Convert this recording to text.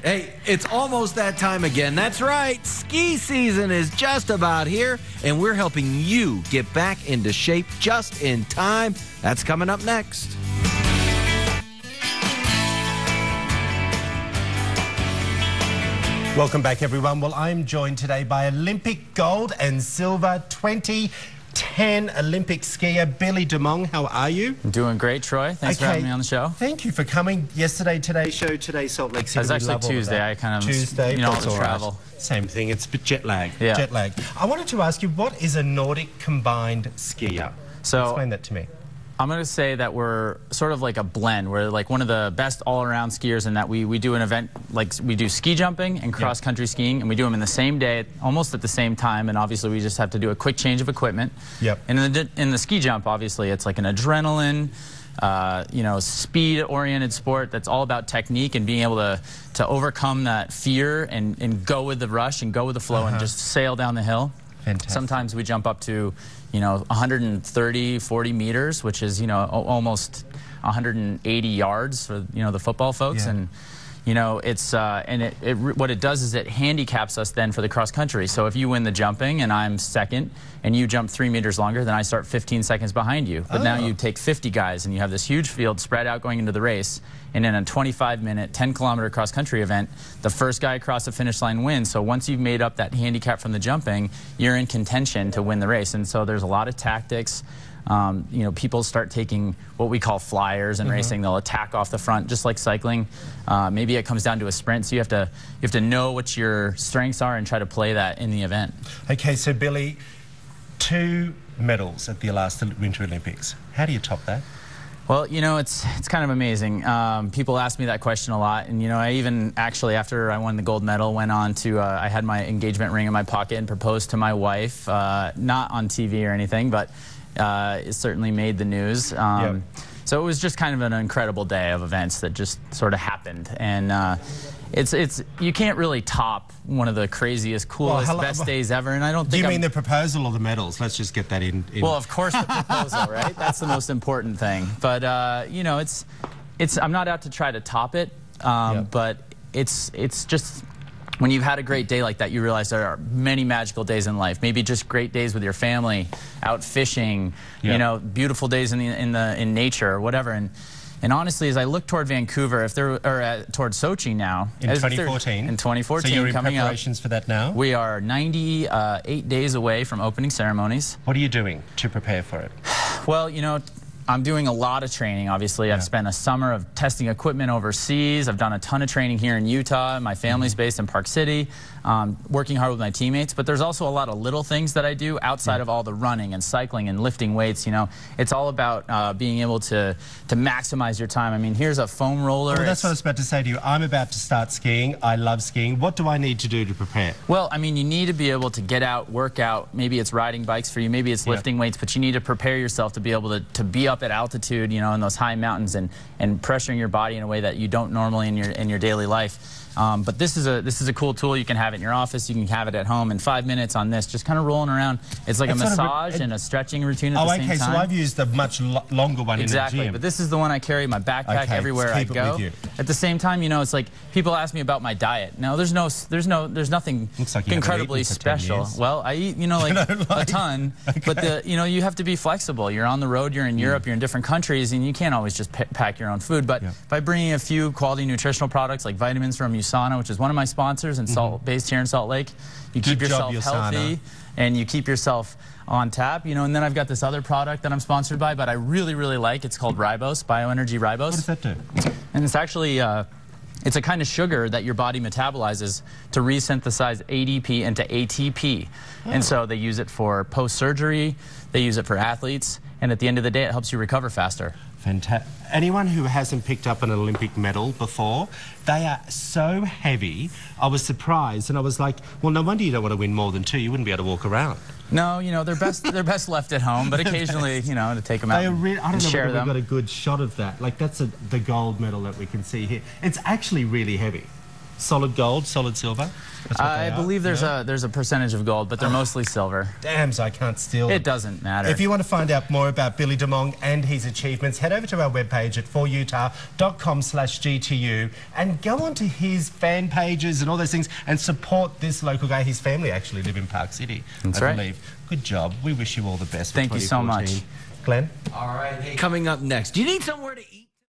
Hey, it's almost that time again. That's right. Ski season is just about here, and we're helping you get back into shape just in time. That's coming up next. Welcome back, everyone. Well, I'm joined today by Olympic gold and silver 2010 Olympic skier Billy Demong. How are you? I'm doing great, Troy. Thanks for having me on the show. Thank you for coming. Yesterday, today's show, today Salt Lake City. It was actually Tuesday. I kind of, Tuesday, all the travel. Right. Same thing. It's a bit jet lag. Yeah. Jet lag. I wanted to ask you, what is a Nordic combined skier? So explain that to me. I'm going to say that we're sort of like a blend. We're like one of the best all-around skiers in that we do an event, like we do ski jumping and cross-country skiing, and we do them in the same day, almost at the same time, and obviously we just have to do a quick change of equipment. Yep. And in the ski jump, obviously, it's like an adrenaline, speed-oriented sport that's all about technique and being able to overcome that fear and go with the rush and go with the flow and just sail down the hill. Fantastic. Sometimes we jump up to, 130, 40 meters, which is, almost 180 yards for, the football folks. Yeah. And, it's, what it does is it handicaps us then for the cross country. So if you win the jumping and I'm second and you jump 3 meters longer, then I start 15 seconds behind you. But now you take 50 guys and you have this huge field spread out going into the race. And in a 25-minute, 10-kilometer cross-country event, the first guy across the finish line wins. So once you've made up that handicap from the jumping, you're in contention to win the race. And so there's a lot of tactics. People start taking what we call flyers in racing. They'll attack off the front, just like cycling. Maybe it comes down to a sprint, so you have to know what your strengths are and try to play that in the event. Okay, so Billy, 2 medals at the last Winter Olympics. How do you top that? Well, it's kind of amazing. People ask me that question a lot, and I even actually, after I won the gold medal, went on to I had my engagement ring in my pocket and proposed to my wife, not on TV or anything, but it certainly made the news. So it was just kind of an incredible day of events that just sort of happened, and you can't really top one of the craziest, coolest, best days ever. And I don't think. Do you mean the proposal or the medals? Let's just get that in. Well, of course the proposal, right? That's the most important thing. But I'm not out to try to top it, but it's just. When you've had a great day like that, you realize there are many magical days in life. Maybe just great days with your family, out fishing, beautiful days in nature or whatever. And honestly, as I look toward Vancouver, toward Sochi now, in 2014. In 2014, so you're in coming preparations for that now. We are 98 days away from opening ceremonies. What are you doing to prepare for it? Well, I'm doing a lot of training, obviously. I've spent a summer of testing equipment overseas. I've done a ton of training here in Utah. My family's based in Park City, working hard with my teammates. But there's also a lot of little things that I do outside of all the running and cycling and lifting weights. It's all about being able to maximize your time. I mean, here's a foam roller. Well, that's what I was about to say to you. I'm about to start skiing. I love skiing. What do I need to do to prepare? Well, I mean, you need to be able to get out, work out. Maybe it's riding bikes for you. Maybe it's lifting weights. But you need to prepare yourself to be able to be up at altitude, in those high mountains and pressuring your body in a way that you don't normally in your daily life. But this is a cool tool. You can have it in your office. You can have it at home. In 5 minutes on this, just kind of rolling around. It's like a massage and a stretching routine at the same time. So I've used a much longer one in the gym. Exactly, but this is the one I carry in my backpack everywhere I go. At the same time, it's like people ask me about my diet. No, there's nothing incredibly special. Well, I eat, a ton, but you have to be flexible. You're on the road. You're in Europe. You're in different countries, and you can't always just pack your own food. But by bringing a few quality nutritional products like vitamins from USANA, which is one of my sponsors and based here in Salt Lake, you keep yourself healthy and you keep yourself on tap. And then I've got this other product that I'm sponsored by, but I really, really like. It's called Ribose, Bioenergy Ribose. What does that do? And it's actually it's a kind of sugar that your body metabolizes to resynthesize ADP into ATP. And so they use it for post-surgery, they use it for athletes, and at the end of the day, it helps you recover faster. Fantastic. Anyone who hasn't picked up an Olympic medal before, they are so heavy. I was surprised, and I was like, well, no wonder you don't want to win more than 2. You wouldn't be able to walk around. No, they're best left at home, but occasionally, to take them out I don't know share whether them. we've got a good shot of that. Like, that's the gold medal that we can see here. It's actually really heavy. Solid gold, solid silver? That's what they I are, believe there's yeah? a percentage of gold, but they're mostly silver. Damn, so I can't steal them. It doesn't matter. If you want to find out more about Billy Demong and his achievements, head over to our webpage at forutah.com/GTU and go onto his fan pages and all those things and support this local guy. His family actually live in Park City, That's I right. believe. Good job. We wish you all the best for Thank you so 2014. much. Glenn? All right. Hey, coming up next, do you need somewhere to eat?